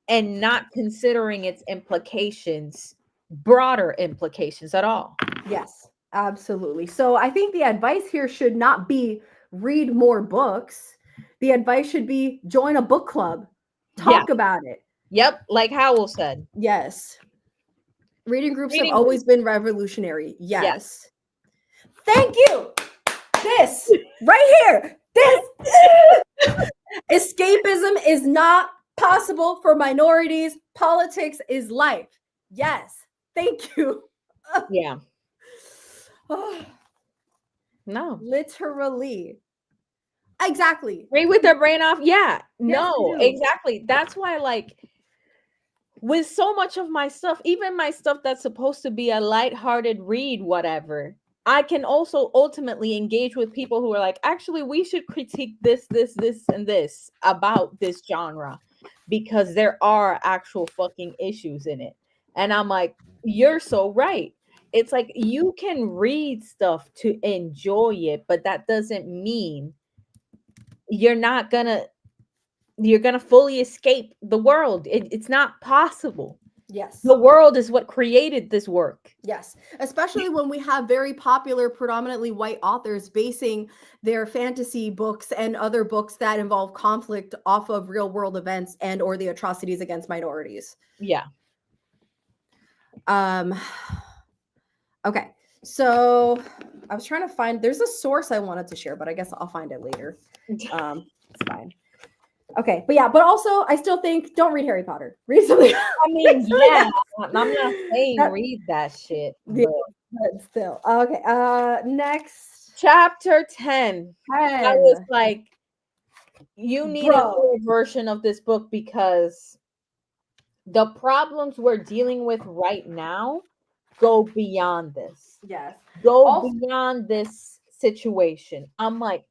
and not considering its implications, broader implications at all. Yes, absolutely. So I think the advice here should not be read more books. The advice should be join a book club. Talk about it. Yep, like Howell said. Yes. Reading groups have always been revolutionary. Yes. Thank you. This right here. This escapism is not possible for minorities. Politics is life. Yes. Thank you. Yeah. No. Literally. Exactly. Read with their brain off. Yeah. No, exactly. That's why, like, with so much of my stuff, even my stuff that's supposed to be a lighthearted read, whatever, I can also ultimately engage with people who are like, actually, we should critique this, and this about this genre because there are actual fucking issues in it. And I'm like, you're so right. It's like you can read stuff to enjoy it, but that doesn't mean you're gonna fully escape the world. It's not possible. Yes. The world is what created this work. Yes. Especially when we have very popular, predominantly white authors basing their fantasy books and other books that involve conflict off of real world events and or the atrocities against minorities. Yeah. Okay. So I was trying to find, there's a source I wanted to share, but I guess I'll find it later. It's fine. Okay, but yeah, but also I still think don't read Harry Potter. Read something. I mean, yeah, I'm not saying That- read that shit, yeah, but but still. Okay, next chapter 10. I 10. was like, you need a Bro. full version of this book because the problems we're dealing with right now go beyond this. Yes. Go Also, beyond this situation. I'm like,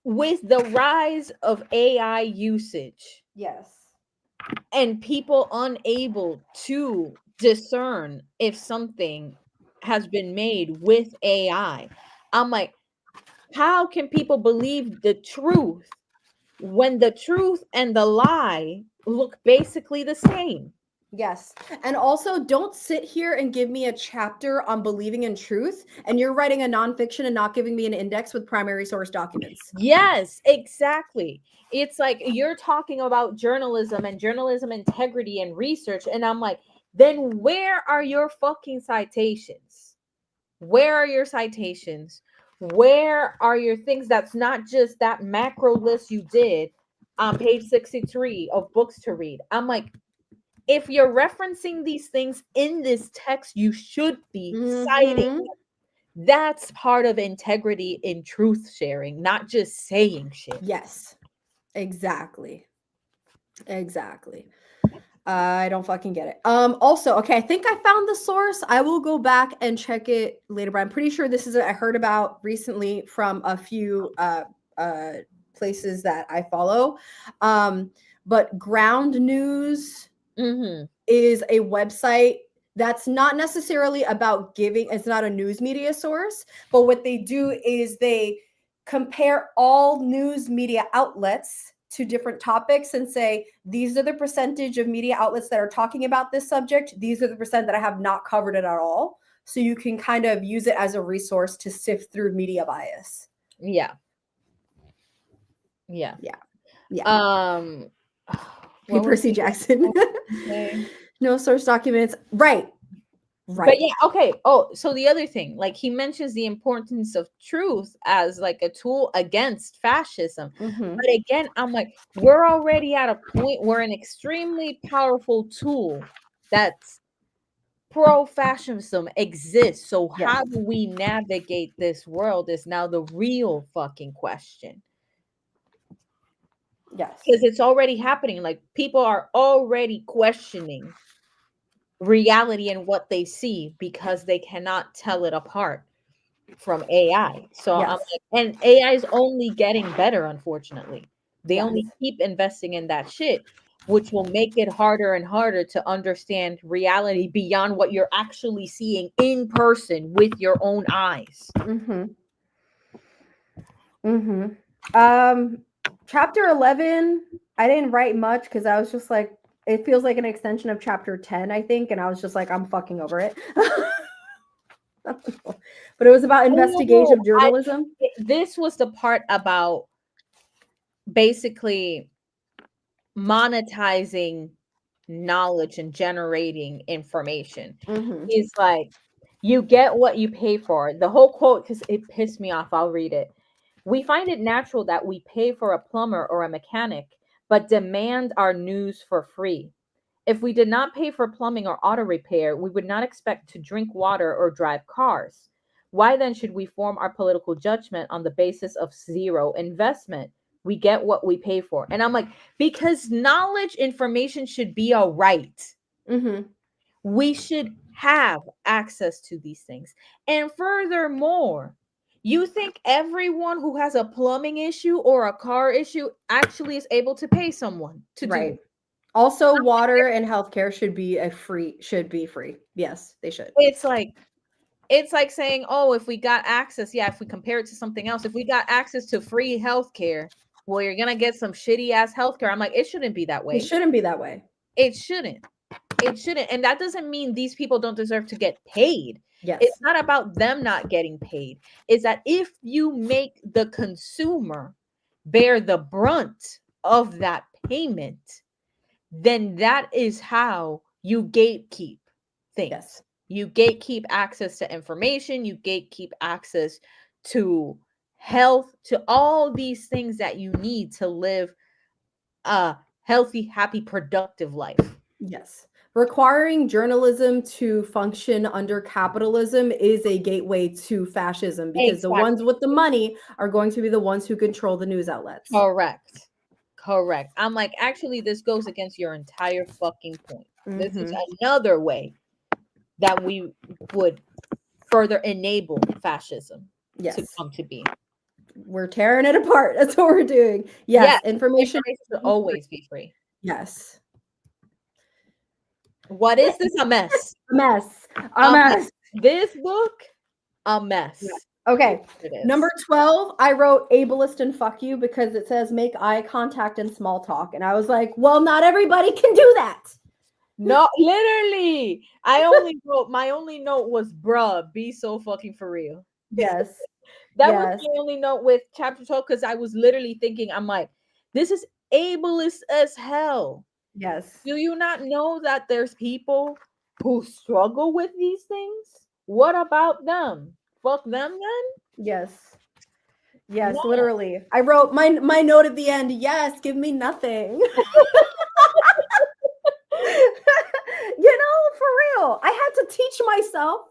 with the rise of AI usage yes. and people unable to discern if something has been made with AI, I'm like, how can people believe the truth when the truth and the lie look basically the same? Yes. And also, don't sit here and give me a chapter on believing in truth, and you're writing a nonfiction and not giving me an index with primary source documents. Yes, exactly. It's like you're talking about journalism and journalism integrity and research, and I'm like, then where are your fucking citations? Where are your citations? Where are your things that's not just that macro list you did on page 63 of books to read? I'm like, if you're referencing these things in this text, you should be citing. Mm-hmm. That's part of integrity in truth sharing, not just saying shit. Yes. Exactly. Exactly. I don't fucking get it. Also, okay, I think I found the source. I will go back and check it later, but I'm pretty sure this is I heard about recently from a few places that I follow. But Ground News Mm-hmm. is a website that's not necessarily about giving, it's not a news media source, but what they do is they compare all news media outlets to different topics and say, these are the percentage of media outlets that are talking about this subject. These are the percent that I have not covered it at all. So you can kind of use it as a resource to sift through media bias. Yeah. Yeah. Yeah. Yeah. Um Hey, what was Percy the Jackson. thing? No source documents. Right. But Right. yeah, okay. Oh, so the other thing, like he mentions the importance of truth as like a tool against fascism. Mm-hmm. But again, I'm like, we're already at a point where an extremely powerful tool that's pro-fascism exists. So Yes. how do we navigate this world is now the real fucking question. Yes. Because it's already happening. Like people are already questioning reality and what they see because they cannot tell it apart from AI. So I'm Yes. like, and AI is only getting better, unfortunately. They Yes. only keep investing in that shit, which will make it harder and harder to understand reality beyond what you're actually seeing in person with your own eyes. Mm-hmm. Mm-hmm. Chapter 11, I didn't write much because I was just like, it feels like an extension of chapter 10, I think. And I was just like, I'm fucking over it. But it was about investigative journalism. This was the part about basically monetizing knowledge and generating information. Mm-hmm. He's like, you get what you pay for. The whole quote, because it pissed me off, I'll read it. We find it natural that we pay for a plumber or a mechanic, but demand our news for free. If we did not pay for plumbing or auto repair, we would not expect to drink water or drive cars. Why then should we form our political judgment on the basis of zero investment? We get what we pay for. And I'm like, because knowledge, information should be a right. Mm-hmm. We should have access to these things. And furthermore, you think everyone who has a plumbing issue or a car issue actually is able to pay someone to do Right. it? Also, water and healthcare should be free. Yes, they should. It's like saying, oh, if we got access, yeah, if we compare it to something else, if we got access to free healthcare, well, you're gonna get some shitty ass healthcare. I'm like, it shouldn't be that It way. shouldn't be that way. It shouldn't. It shouldn't. And that doesn't mean these people don't deserve to get paid. Yes. It's not about them not getting paid. It's that if you make the consumer bear the brunt of that payment, then that is how you gatekeep things. Yes. You gatekeep access to information, you gatekeep access to health, to all these things that you need to live a healthy, happy, productive life. Yes. Requiring journalism to function under capitalism is a gateway to fascism because the ones Exactly. with the money are going to be the ones who control the news outlets. Correct. Correct. I'm like, actually, this goes against your entire fucking point. This is another way that we would further enable fascism to Yes. come to be. We're tearing it apart. That's what we're doing. Yes. Information should always be free. Yes. What is this? A mess. A mess. A mess. This book, a mess. Yeah. Okay. Number 12, I wrote ableist and fuck you because it says make eye contact and small talk. And I was like, well, not everybody can do that. No, literally. I only wrote, my only note was, bruh, be so fucking for real. Yes. That was my only note with chapter 12 because I was literally thinking, I'm like, this is ableist as hell. Yes. Do you not know that there's people who struggle with these things? What about them? Fuck them then? Yes. Yes, no. Literally. I wrote my note at the end, yes, give me nothing. For real. I had to teach myself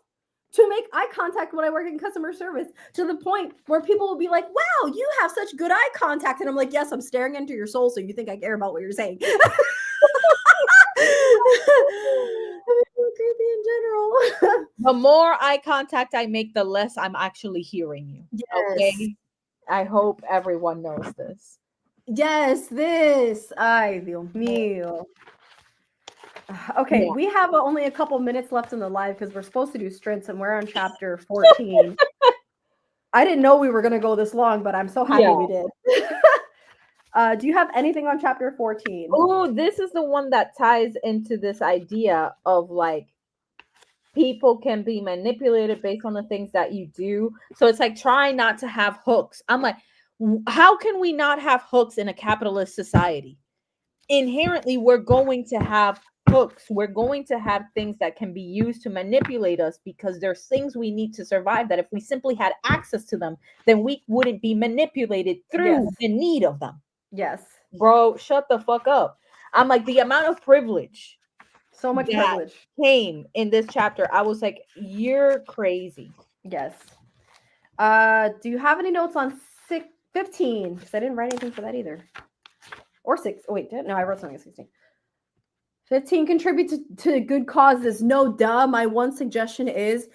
to make eye contact when I work in customer service to the point where people will be like, wow, you have such good eye contact. And I'm like, yes, I'm staring into your soul. So you think I care about what you're saying. Creepy in general. The more eye contact I make, the less I'm actually hearing you. Yes. Okay. I hope everyone knows this. Yes, this. Ay, Dios mío. Okay, we have only a couple minutes left in the live because we're supposed to do sprints and we're on chapter 14. I didn't know we were going to go this long, but I'm so happy we did. Do you have anything on chapter 14? Oh, this is the one that ties into this idea of like people can be manipulated based on the things that you do. So it's like trying not to have hooks. I'm like, how can we not have hooks in a capitalist society? Inherently, we're going to have hooks. We're going to have things that can be used to manipulate us because there's things we need to survive that if we simply had access to them, then we wouldn't be manipulated through the need of them. Yes. Bro, shut the fuck up. I'm like, the amount of privilege. So much privilege came in this chapter. I was like, you're crazy. Yes. Do you have any notes on 15? Because I didn't write anything for that either. Or 6. Oh, wait, no, I wrote something at 16. 15, contribute to good causes. No, duh. My one suggestion is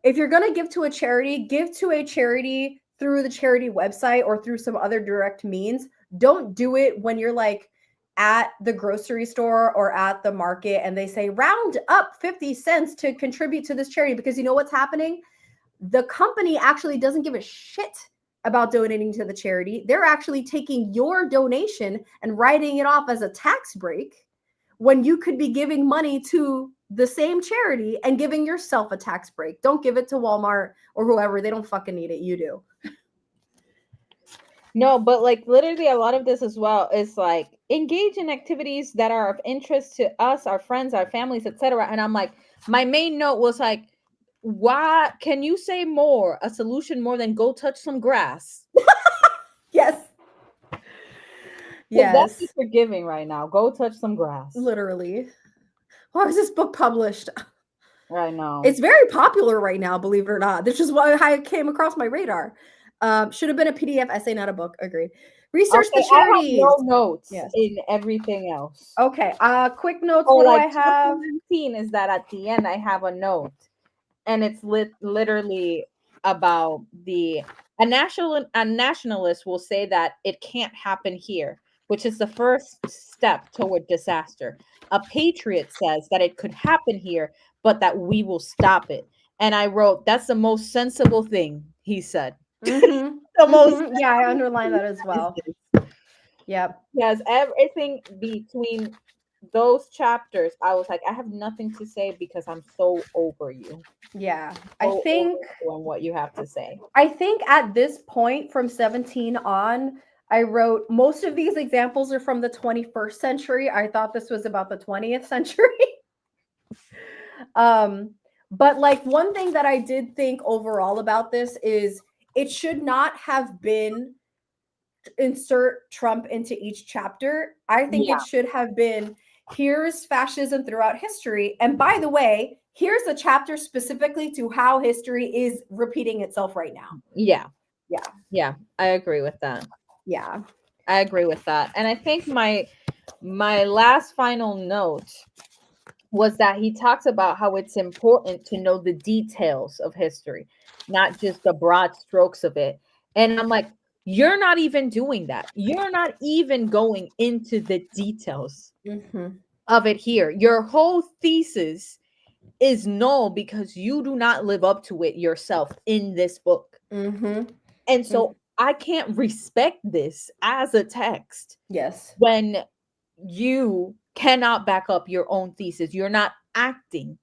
if you're going to give to a charity, give to a charity through the charity website or through some other direct means. Don't do it when you're like at the grocery store or at the market and they say round up 50 cents to contribute to this charity, because you know what's happening? The company actually doesn't give a shit about donating to the charity. They're actually taking your donation and writing it off as a tax break when you could be giving money to the same charity and giving yourself a tax break. Don't give it to Walmart or whoever. They don't fucking need it. You do. No, but like literally a lot of this as well is like engage in activities that are of interest to us, our friends, our families, etc. And I'm like, my main note was like, why can you say more? A solution more than go touch some grass? Yes. Yes. That's what you're giving right now. Go touch some grass. Literally. Why was this book published? I know. It's very popular right now, believe it or not. This is why I came across my radar. Should have been a PDF essay, not a book. Agreed. Research the charities. I have no notes in everything else. Okay. Quick notes. What do I have? 17 is that at the end I have a note, and it's literally about a nationalist will say that it can't happen here, which is the first step toward disaster. A patriot says that it could happen here, but that we will stop it. And I wrote, that's the most sensible thing he said. Mm-hmm. Yeah, I underlined that as well. Yep. Yes, everything between those chapters, I was like, I have nothing to say because I'm so over you. Yeah, I think on what you have to say. I think at this point from 17 on, I wrote most of these examples are from the 21st century. I thought this was about the 20th century. But like one thing that I did think overall about this is it should not have been insert Trump into each chapter. I think it should have been, here's fascism throughout history. And by the way, here's a chapter specifically to how history is repeating itself right now. Yeah. Yeah. Yeah. I agree with that. Yeah. I agree with that. And I think my last final note was that he talks about how it's important to know the details of history, not just the broad strokes of it. And I'm like, you're not even doing that. You're not even going into the details of it here. Your whole thesis is null because you do not live up to it yourself in this book. And so I can't respect this as a text. Yes. When you cannot back up your own thesis, you're not acting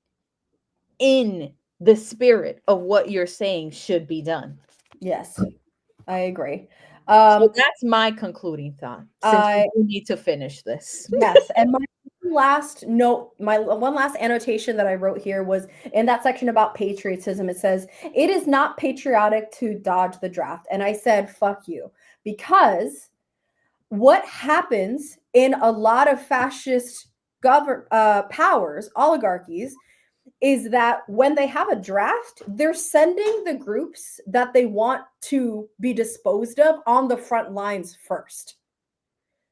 in the spirit of what you're saying should be done. Yes, I agree. So that's my concluding thought. Since we need to finish this. Yes, and my last note, my one last annotation that I wrote here was in that section about patriotism. It says, it is not patriotic to dodge the draft. And I said, fuck you, because what happens in a lot of fascist powers, oligarchies, is that when they have a draft, they're sending the groups that they want to be disposed of on the front lines first.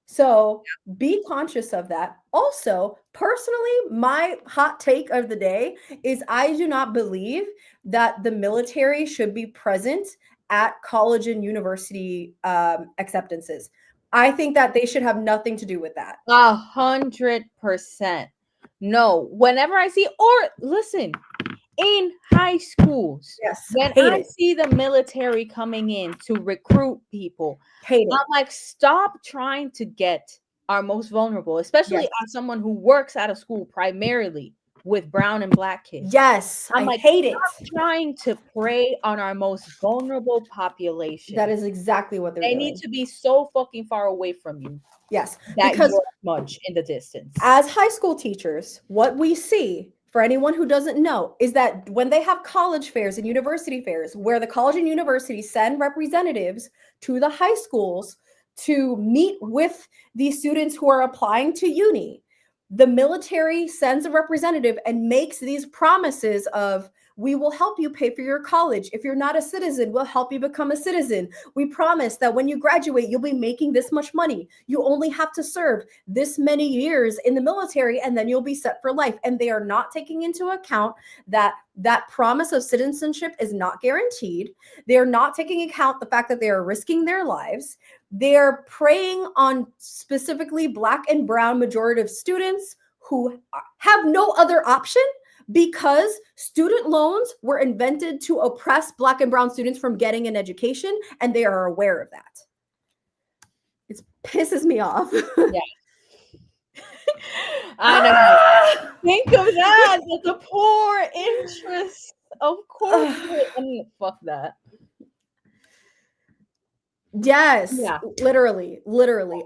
So be conscious of that. Also, personally, my hot take of the day is I do not believe that the military should be present at college and university acceptances. I think that they should have nothing to do with that. 100%. No, whenever I see, or listen, in high schools, when I see the military coming in to recruit people, I'm like, stop trying to get our most vulnerable, especially as someone who works at a school primarily with brown and black kids. Yes, I'm like, hate it. Trying to prey on our most vulnerable population. That is exactly what they're doing. They need to be so fucking far away from you. Yes, that because you're much in the distance. As high school teachers, what we see, for anyone who doesn't know, is that when they have college fairs and university fairs, where the college and university send representatives to the high schools to meet with the students who are applying to uni, the military sends a representative and makes these promises of, we will help you pay for your college. If you're not a citizen, we'll help you become a citizen. We promise that when you graduate, you'll be making this much money. You only have to serve this many years in the military, and then you'll be set for life. And they are not taking into account that that promise of citizenship is not guaranteed. They're not taking account the fact that they are risking their lives. They're preying on specifically Black and brown majorative students who have no other option, because student loans were invented to oppress Black and brown students from getting an education, and they are aware of that. It pisses me off. Yeah. I know. Think of that. The poor interest of corporate. I mean, fuck that. Yes, literally.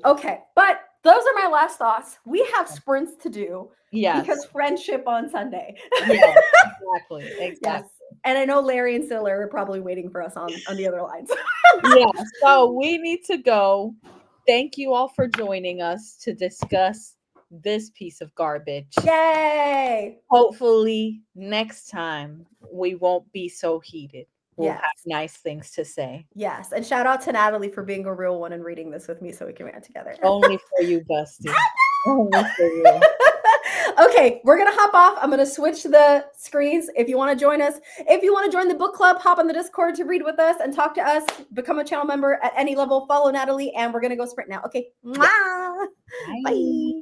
Okay, but those are my last thoughts. We have sprints to do. Yes. Because friendship on Sunday. Yeah, exactly. Yes. And I know Larry and Silla are probably waiting for us on the other lines. Yeah, so we need to go. Thank you all for joining us to discuss this piece of garbage. Yay! Hopefully next time we won't be so heated. We'll have nice things to say. Yes. And shout out to Natalie for being a real one and reading this with me so we can rant together. Only for you, Busty. Only for you. Okay, we're going to hop off. I'm going to switch the screens. If you want to join us, if you want to join the book club, hop on the Discord to read with us and talk to us. Become a channel member at any level. Follow Natalie, and we're going to go sprint now. Okay. Mwah. Bye. Bye.